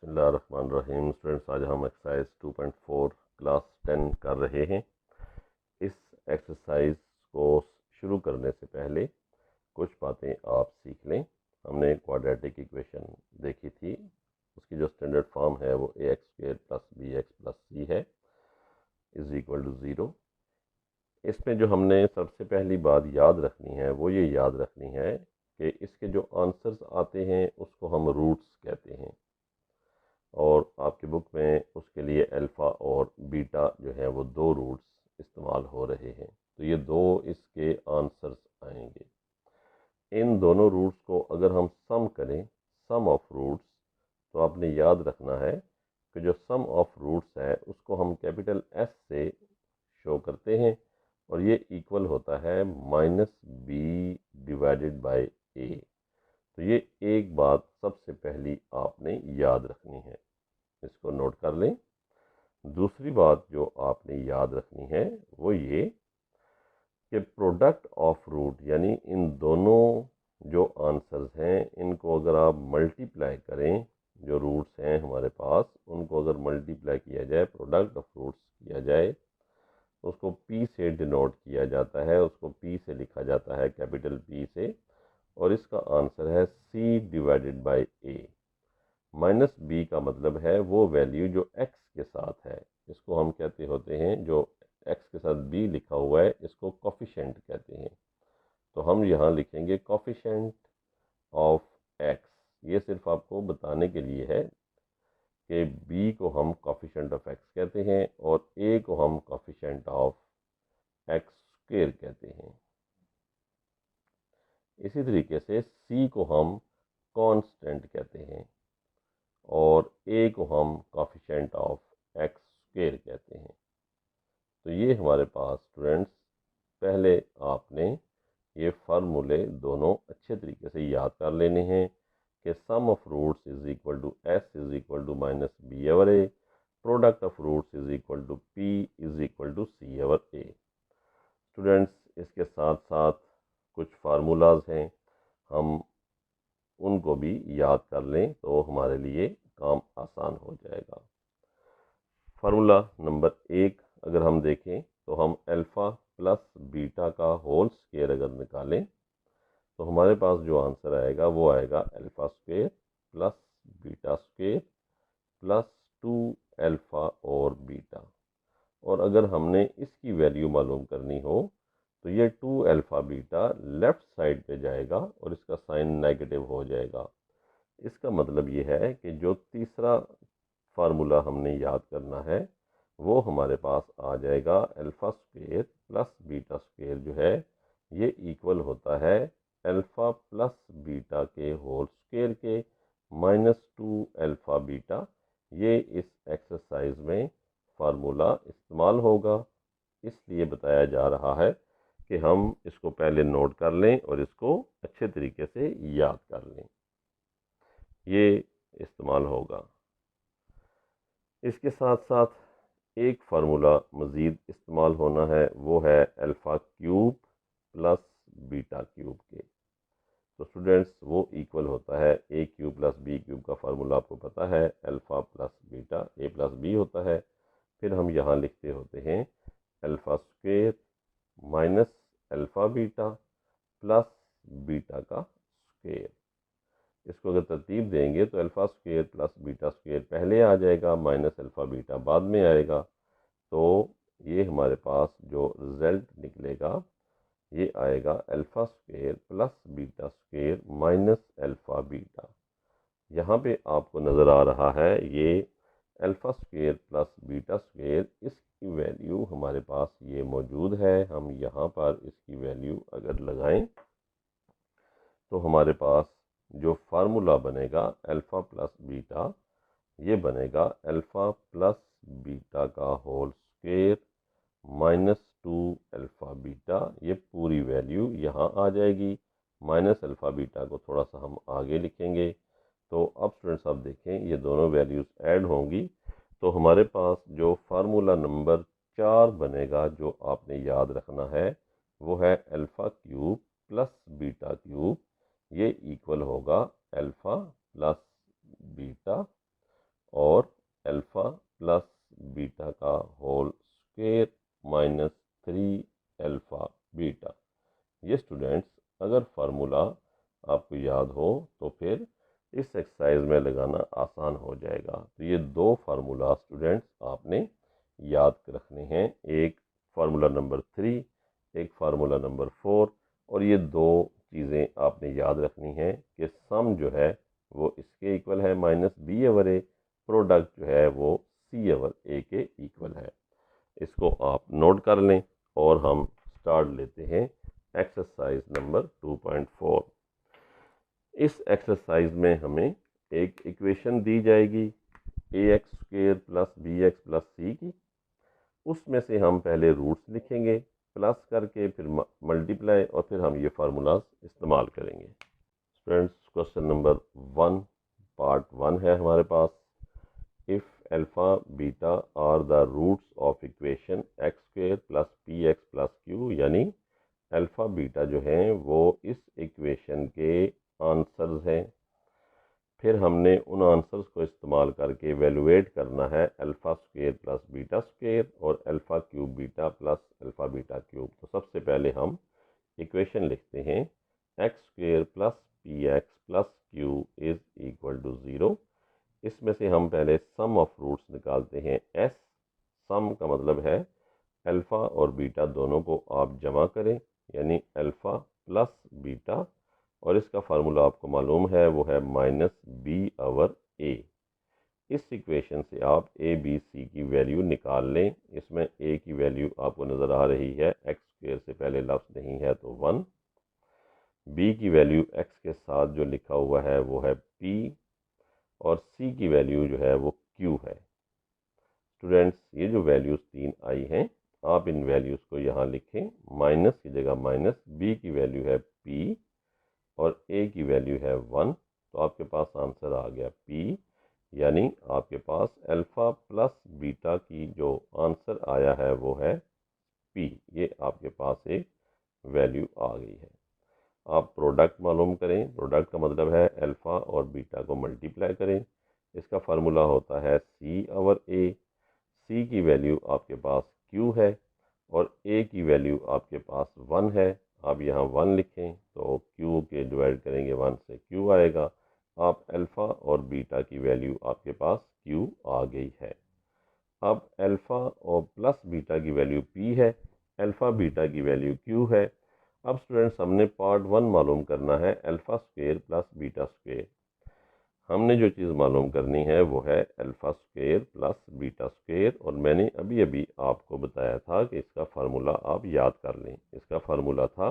बिस्मिल्लाहिर्रहमानिर्रहीम। स्टूडेंट्स, आज हम एक्सरसाइज 2.4 क्लास 10 कर रहे हैं। इस एक्सरसाइज को शुरू करने से पहले कुछ बातें आप सीख लें। हमने क्वाड्रेटिक इक्वेशन देखी थी, उसकी जो स्टैंडर्ड फॉर्म है वो ax² + bx + c है = 0। इसमें जो हमने सबसे पहली बात याद रखनी है वो ये याद रखनी है कि इसके जो आंसर्स आते हैं उसको हम रूट्स कहते हैं, और आपकी बुक में उसके लिए अल्फ़ा और बीटा जो है वो दो रूट्स इस्तेमाल हो रहे हैं। तो ये दो इसके आंसर्स आएंगे। इन दोनों रूट्स को अगर हम सम करें, सम ऑफ रूट्स, तो आपने याद रखना है कि जो सम ऑफ रूट्स है उसको हम कैपिटल एस से शो करते हैं, और ये इक्वल होता है -b/a। तो ये एक बात सबसे पहली आपने याद रखनी है, इसको नोट कर लें। दूसरी बात जो आपने याद रखनी है वो ये कि प्रोडक्ट ऑफ रूट, यानी इन दोनों जो आंसर्स हैं इनको अगर आप मल्टीप्लाई करें, जो रूट्स हैं हमारे पास उनको अगर मल्टीप्लाई किया जाए, प्रोडक्ट ऑफ रूट्स किया जाए, तो उसको P से डिनोट किया जाता है, उसको P से लिखा जाता है, कैपिटल P से, और इसका आंसर है C/A। -b का मतलब है वो वैल्यू जो x के साथ है, इसको हम कहते होते हैं, जो x के साथ b लिखा हुआ है इसको कोफिशिएंट कहते हैं। तो हम यहाँ लिखेंगे कोफिशिएंट ऑफ x। ये सिर्फ आपको बताने के लिए है कि b को हम कोफिशिएंट ऑफ x कहते हैं और a को हम कोफिशिएंट ऑफ x² कहते हैं। इसी तरीके से c को हम कांस्टेंट कहते हैं और a को हम कोफिशिएंट ऑफ x² कहते हैं। तो ये हमारे पास स्टूडेंट्स, पहले आपने ये फार्मूले दोनों अच्छे तरीके से याद कर लेने हैं कि sum of roots = s -b/a, product of roots p c/a। Students, इसके साथ साथ कुछ फार्मूलाज हैं, हम उनको भी याद कर लें तो हमारे लिए काम आसान हो जाएगा। फार्मूला नंबर 1 अगर हम देखें तो हम अल्फ़ा प्लस बीटा का होल स्क्वायर अगर निकालें तो हमारे पास जो आंसर आएगा वो आएगा α² + β² + 2α और बीटा। और अगर हमने इसकी वैल्यू मालूम करनी हो तो ये 2α बीटा लेफ्ट साइड पे जाएगा और इसका साइन नेगेटिव हो जाएगा। इसका मतलब ये है कि जो तीसरा फार्मूला हमने याद करना है वो हमारे पास आ जाएगा α² + β² जो है ये इक्वल होता है अल्फ़ा प्लस बीटा के होल स्क्वायर के -2α बीटा। ये इस एक्सरसाइज में फार्मूला इस्तेमाल होगा, इसलिए बताया जा रहा है कि हम इसको पहले नोट कर लें और इसको अच्छे तरीके से याद कर लें। ये इस्तेमाल होगा। इसके साथ साथ एक फार्मूला मज़ीद इस्तेमाल होना है, वो है α³ + β³ के। तो स्टूडेंट्स, वो इक्वल होता है a³ + b³ का फार्मूला आपको पता है, alpha plus beta a + b होता है। फिर हम यहाँ लिखते होते हैं α² -α बीटा प्लस बीटा का स्क्वायर। इसको अगर तरतीब देंगे तो α² + β² पहले आ जाएगा, -α बीटा बाद में आएगा। तो ये हमारे पास जो रिज़ल्ट निकलेगा ये आएगा α² + β² -α बीटा। यहाँ पे आपको नज़र आ रहा है ये α² + β², इसकी वैल्यू हमारे पास ये मौजूद है। हम यहाँ पर इसकी वैल्यू अगर लगाएं तो हमारे पास जो फार्मूला बनेगा अल्फ़ा प्लस बीटा, ये बनेगा अल्फ़ा प्लस बीटा का होल स्क्वायर -2α बीटा। ये पूरी वैल्यू यहाँ आ जाएगी। -α बीटा को थोड़ा सा हम आगे लिखेंगे। तो अब स्टूडेंट्स आप देखें ये दोनों वैल्यूज़ ऐड होंगी तो हमारे पास जो फार्मूला नंबर 4 बनेगा, जो आपने याद रखना है, वो है α³ + β³। ये इक्वल होगा अल्फ़ा प्लस बीटा और अल्फ़ा प्लस बीटा का whole square minus 3 alpha beta. ये स्टूडेंट्स अगर फार्मूला आपको याद हो तो फिर इस एक्सरसाइज में लगाना आसान हो जाएगा। तो ये दो फार्मूला स्टूडेंट्स आपने याद रखने हैं, एक फार्मूला नंबर 3, एक फार्मूला नंबर 4, और ये दो चीज़ें आपने याद रखनी है कि सम जो है वो इसके इक्वल है माइनस बी ओवर ए, प्रोडक्ट जो है वो सी ओवर ए के इक्वल है। इसको आप नोट कर लें और हम स्टार्ट लेते हैं एक्सरसाइज नंबर 2.4। इस एक्सरसाइज में हमें एक इक्वेशन दी जाएगी A X square plus B X plus C की। उसमें से हम पहले रूट्स लिखेंगे प्लस करके, फिर मल्टीप्लाई, और फिर हम ये फार्मूलाज इस्तेमाल करेंगे। स्टूडेंट्स क्वेश्चन नंबर 1 पार्ट 1 है हमारे पास। If alpha beta are the roots of equation X square plus P X plus Q, यानी अल्फ़ा बीटा जो हैं वो इस इक्वेशन के आंसर्स हैं। फिर हमने उन आंसर्स को इस्तेमाल करके वैल्यूएट करना है alpha square plus beta square और alpha cube beta plus alpha beta cube. तो सबसे पहले हम इक्वेशन लिखते हैं X square plus P X plus Q is equal to 0। इसमें से हम पहले सम ऑफ रूट्स निकालते हैं एस। सम का मतलब है अल्फ़ा और बीटा दोनों को आप जमा करें, यानी अल्फ़ा प्लस बीटा, और इसका फार्मूला आपको मालूम है वो है माइनस बी ओवर ए। इस इक्वेशन से आप ए बी सी की वैल्यू निकाल लें। इसमें ए की वैल्यू आपको नज़र आ रही है, एक्स स्क्वेयर से पहले लफ्ज़ नहीं है तो 1। बी की वैल्यू एक्स के साथ जो लिखा हुआ है वो है पी, और सी की वैल्यू जो है वो क्यू है। स्टूडेंट्स ये जो वैल्यूज़ 3 आई हैं, आप इन वैल्यूज़ को यहाँ लिखें, माइनस की जगह माइनस, बी की वैल्यू है पी और ए की वैल्यू है 1। तो आपके पास आंसर आ गया पी, यानी आपके पास अल्फ़ा प्लस बीटा की जो आंसर आया है वो है पी। ये आपके पास एक वैल्यू आ गई है। आप प्रोडक्ट मालूम करें। प्रोडक्ट का मतलब है अल्फ़ा और बीटा को मल्टीप्लाई करें। इसका फार्मूला होता है सी ओवर ए। सी की वैल्यू आपके पास क्यू है और ए की वैल्यू आपके पास 1 है। आप यहाँ 1 लिखें तो क्यू के डिवाइड करेंगे 1 से, क्यू आएगा। आप अल्फ़ा और बीटा की वैल्यू आपके पास क्यू आ गई है। अब अल्फ़ा और प्लस बीटा की वैल्यू पी है, अल्फ़ा बीटा की वैल्यू क्यू है। अब स्टूडेंट्स हमने पार्ट 1 मालूम करना है alpha square plus beta square. हमने जो चीज़ मालूम करनी है वो है alpha square plus beta square, और मैंने अभी अभी आपको बताया था कि इसका फार्मूला आप याद कर लें। इसका फार्मूला था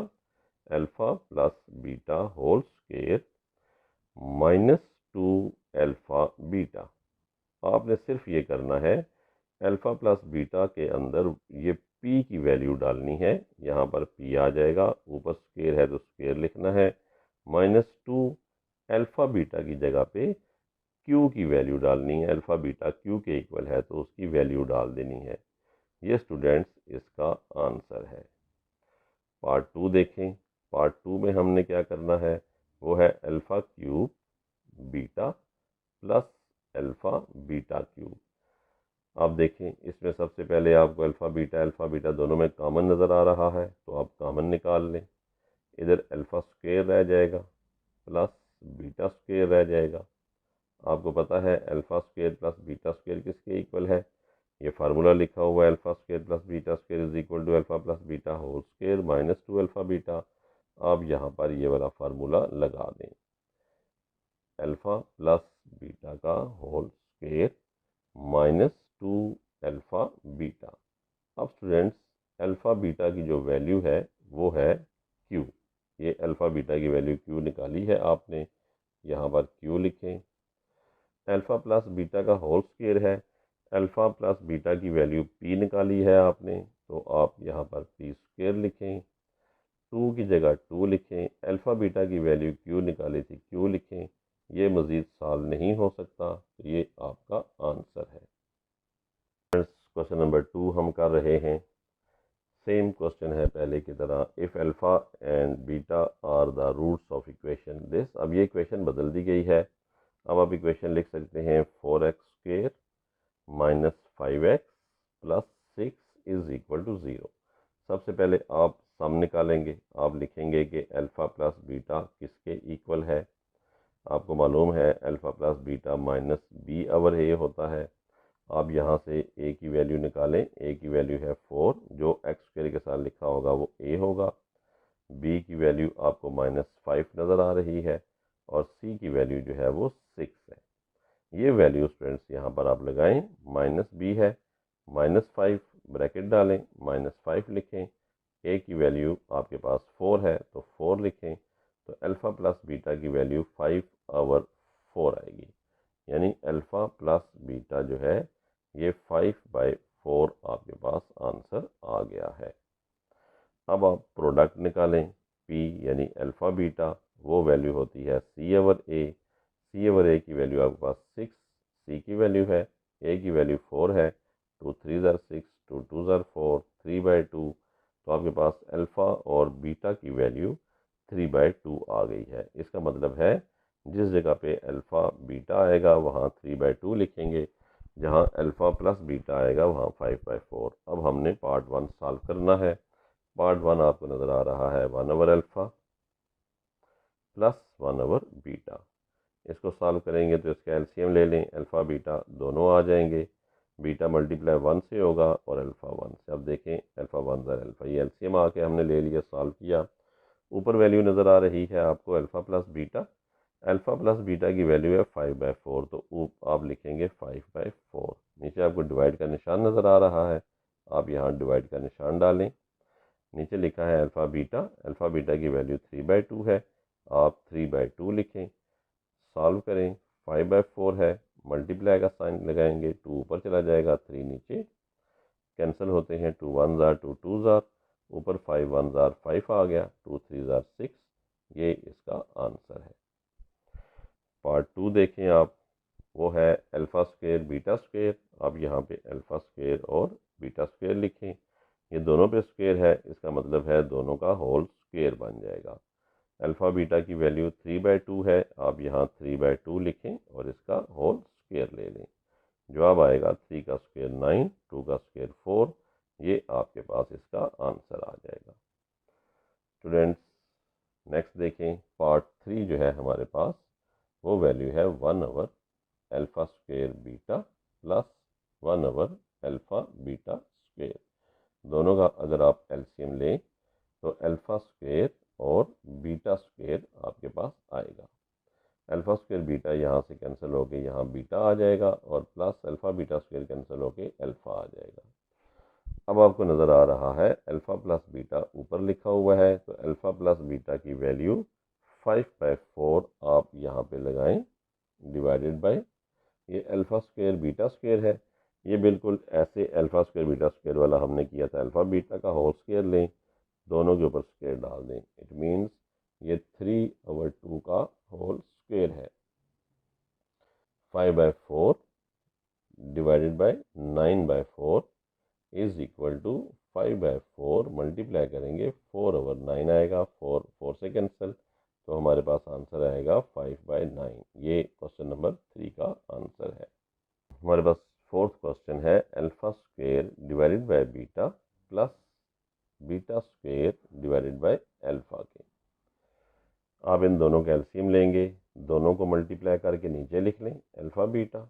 alpha plus beta whole square minus 2 alpha beta. आपने सिर्फ ये करना है, अल्फ़ा प्लस बीटा के अंदर ये पी की वैल्यू डालनी है। यहाँ पर पी आ जाएगा, ऊपर स्क्वेयर है तो स्क्वेयर लिखना है, माइनस 2 अल्फ़ा बीटा की जगह पे क्यू की वैल्यू डालनी है। अल्फ़ा बीटा क्यू के इक्वल है तो उसकी वैल्यू डाल देनी है। ये स्टूडेंट्स इसका आंसर है। पार्ट 2 देखें। पार्ट 2 में हमने क्या करना है, वो है alpha cube beta plus alpha beta cube. आप देखें इसमें सबसे पहले आपको अल्फ़ा बीटा दोनों में कॉमन नज़र आ रहा है तो आप कॉमन निकाल लें। इधर अल्फ़ा स्क्वेयर रह जाएगा प्लस बीटा स्क्वेयर रह जाएगा। आपको पता है alpha square plus beta square किसके इक्वल है, ये फार्मूला लिखा हुआ है alpha square plus beta square is equal to alpha plus beta whole square minus 2 alpha beta. आप यहाँ पर ये वाला फार्मूला लगा दें, अल्फ़ा प्लस बीटा का whole square minus 2 alpha beta. अब स्टूडेंट्स अल्फ़ा बीटा की जो वैल्यू है वो है क्यू। ये अल्फ़ा बीटा की वैल्यू क्यू निकाली है आपने, यहाँ पर क्यू लिखें। अल्फ़ा प्लस बीटा का होल स्क्वायर है, अल्फ़ा प्लस बीटा की वैल्यू पी निकाली है आपने, तो आप यहाँ पर पी स्क्वायर लिखें, 2 की जगह 2 लिखें। अल्फ़ा बीटा की वैल्यू क्यू निकाली थी, क्यू लिखें। ये मज़ीद सॉल्व नहीं हो सकता, तो ये आपका आंसर है। क्वेश्चन नंबर 2 हम कर रहे हैं। सेम क्वेश्चन है पहले की तरह, if alpha and beta are the roots of equation this. अब ये इक्वेशन बदल दी गई है। अब आप इक्वेशन लिख सकते हैं 4x square minus 5x plus 6 is equal to 0। सबसे पहले आप सम निकालेंगे। आप लिखेंगे कि अल्फ़ा प्लस बीटा किसके इक्वल है। आपको मालूम है alpha plus beta minus B over A होता है। आप यहाँ से ए की वैल्यू निकालें। ए की वैल्यू है 4, जो एक्स स्क्वायर के साथ लिखा होगा वो ए होगा। बी की वैल्यू आपको -5 नज़र आ रही है और सी की वैल्यू जो है वो 6 है। ये वैल्यू स्टूडेंट्स यहाँ पर आप लगाएं। -b है, -5 ब्रैकेट डालें, -5 लिखें। ए की वैल्यू आपके पास 4 है तो 4 लिखें। तो अल्फ़ा प्लस बीटा की वैल्यू 5/4 आएगी। यानी अल्फ़ा प्लस बीटा जो है ये 5/4 आपके पास आंसर आ गया है। अब आप प्रोडक्ट निकालें। P यानी अल्फ़ा बीटा, वो वैल्यू होती है C ओवर ए। C ओवर ए की वैल्यू आपके पास 6, C की वैल्यू है, A की वैल्यू 4 है। 2 3 ज़ार 6, 2 2 ज़ार 4, 3/2। तो आपके पास अल्फ़ा और बीटा की वैल्यू 3/2 आ गई है। इसका मतलब है जिस जगह पे अल्फ़ा बीटा आएगा वहाँ 3/2 लिखेंगे, जहाँ अल्फ़ा प्लस बीटा आएगा वहाँ 5/4। अब हमने पार्ट 1 सॉल्व करना है। पार्ट 1 आपको नज़र आ रहा है 1 over alpha plus 1 over beta. इसको सॉल्व करेंगे तो इसका एलसीएम ले लें। अल्फ़ा बीटा दोनों आ जाएंगे। बीटा मल्टीप्लाई 1 से होगा और अल्फ़ा 1 से। अब देखें अल्फ़ा 1 ज़र अल्फ़ा, ये एलसीएम आके हमने ले लिया, सॉल्व किया। ऊपर वैल्यू नज़र आ रही है आपको alpha plus beta. Alpha plus beta की वैल्यू है 5/4, तो आप लिखेंगे 5/4। नीचे आपको डिवाइड का निशान नज़र आ रहा है, आप यहाँ डिवाइड का निशान डालें। नीचे लिखा है अल्फ़ा बीटा, अल्फ़ा बीटा की वैल्यू 3/2 है, आप 3/2 लिखें। सॉल्व करें, 5/4 है, मल्टीप्लाई का साइन लगाएंगे, 2 ऊपर चला जाएगा, 3 नीचे, कैंसिल होते हैं। 2 1 ज़ार 2 2 ज़ार, ऊपर 5 1 ज़ार 5 आ गया, 2 3 ज़ार 6। ये इसका आंसर है। पार्ट 2 देखें आप, वो है अल्फ़ा स्क्वेयर बीटा स्क्वेयर। आप यहाँ पे अल्फ़ा स्क्वेयर और बीटा स्क्वेयर लिखें। ये दोनों पे स्क्वेयर है, इसका मतलब है दोनों का होल स्क्वेयर बन जाएगा। अल्फ़ा बीटा की वैल्यू 3/2 है, आप यहाँ 3/2 लिखें और इसका होल स्क्वेयर ले लें। जवाब आएगा 3 का स्क्वेयर 9, 2 का स्क्वेयर 4। ये आपके पास इसका आंसर आ जाएगा। स्टूडेंट्स नेक्स्ट देखें, पार्ट 3 जो है हमारे पास, वो वैल्यू है 1 over alpha square beta plus 1 over alpha beta square. दोनों का अगर आप एलसीएम लें तो अल्फ़ा स्क्वेयर और बीटा स्क्वेयर आपके पास आएगा। अल्फ़ा स्क्वेयर बीटा यहाँ से कैंसिल होके यहाँ बीटा आ जाएगा और plus alpha beta square cancel होके अल्फ़ा आ जाएगा। अब आपको नज़र आ रहा है अल्फ़ा प्लस बीटा ऊपर लिखा हुआ है, तो अल्फ़ा प्लस बीटा की वैल्यू 5/4 आप यहाँ पे लगाएं, डिवाइडेड बाय ये अल्फ़ा स्क्वेयर बीटा स्क्वेयर है। ये बिल्कुल ऐसे अल्फ़ा स्क्वेयर बीटा स्क्वेयर वाला हमने किया था। अल्फ़ा बीटा का होल स्क्वेयर लें, दोनों के ऊपर स्क्वेयर डाल दें। इट मीन्स ये 3/2 का होल स्क्वेयर है। 5/4 divided by 9/4 is equal to 5/4 multiply करेंगे 4/9 आएगा। 4 4 से कैंसिल, तो हमारे पास आंसर आएगा 5/9। ये क्वेश्चन नंबर 3 का आंसर है। हमारे पास फोर्थ क्वेश्चन है alpha square divided by beta plus beta square divided by alpha के। आप इन दोनों का एलसीएम लेंगे, दोनों को मल्टीप्लाई करके नीचे लिख लें अल्फ़ा बीटा।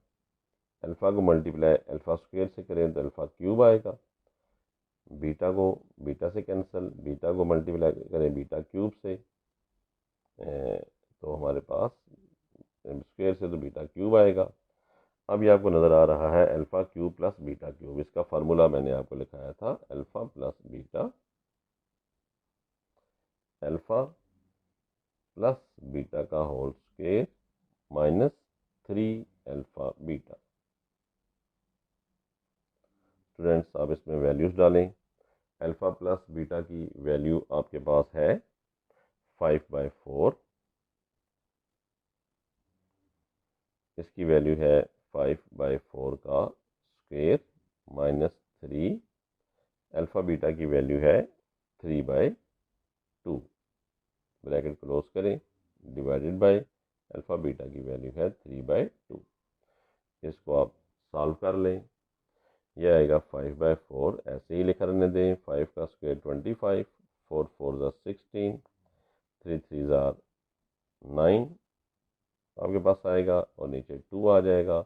अल्फ़ा को मल्टीप्लाई अल्फ़ा स्क्वेयर से करें तो अल्फ़ा क्यूब आएगा। बीटा को बीटा से कैंसिल, बीटा को मल्टीप्लाई करें बीटा क्यूब से, तो हमारे पास स्क्वेयर से तो बीटा क्यूब आएगा। अब ये आपको नज़र आ रहा है alpha cube plus beta cube. इसका फार्मूला मैंने आपको लिखाया था, alpha plus beta, alpha plus beta का whole square minus 3 alpha beta. Students आप इसमें वैल्यूज़ डालें। अल्फ़ा प्लस बीटा की वैल्यू आपके पास है 5/4, इसकी वैल्यू है 5/4 का स्क्वेयर माइनस 3। अल्फ़ा बीटा की वैल्यू है 3/2, ब्रैकेट क्लोज करें, डिवाइडेड बाय अल्फ़ा बीटा की वैल्यू है 3/2। इसको आप कर लें। यह आएगा 5/4, ऐसे ही लिखा रहने दें। 5 का स्क्वायर 25, 4 4 ज़ा 16, 3 3 ज़ा 9 आपके पास आएगा, और नीचे 2 आ जाएगा।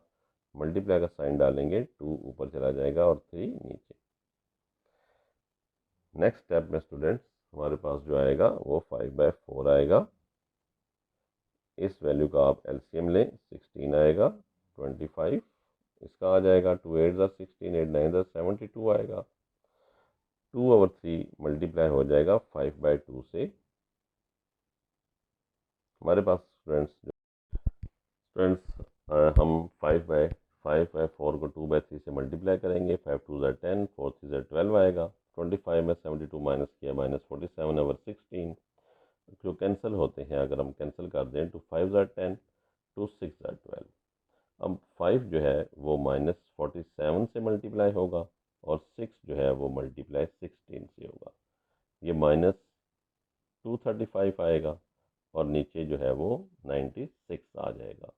मल्टीप्लाई का साइन डालेंगे, 2 ऊपर चला जाएगा और 3 नीचे। नेक्स्ट स्टेप में स्टूडेंट्स हमारे पास जो आएगा वो 5/4 आएगा। इस वैल्यू का आप एलसीएम लें, 16 आएगा, 25 इसका आ जाएगा, 2 8 ज़ा 16, 8 9 ज़ा 72 आएगा। 2/3 मल्टीप्लाई हो जाएगा 5/2 से। हमारे पास स्टूडेंट्स हम 5/4 को 2/3 से मल्टीप्लाई करेंगे। 5 2 ज़ा 10, 4 3 ज़ा 12 आएगा। 25 में 72 माइनस किया, -47/16 जो कैंसिल होते हैं, अगर हम कैंसिल कर दें तो 5 ज़ा 10, 2 6 ज़ा 12। अब 5 जो है वो -47 से मल्टीप्लाई होगा, और 6 जो है वो मल्टीप्लाई 16 से होगा। ये -235 आएगा, और नीचे जो है वो 96 आ जाएगा।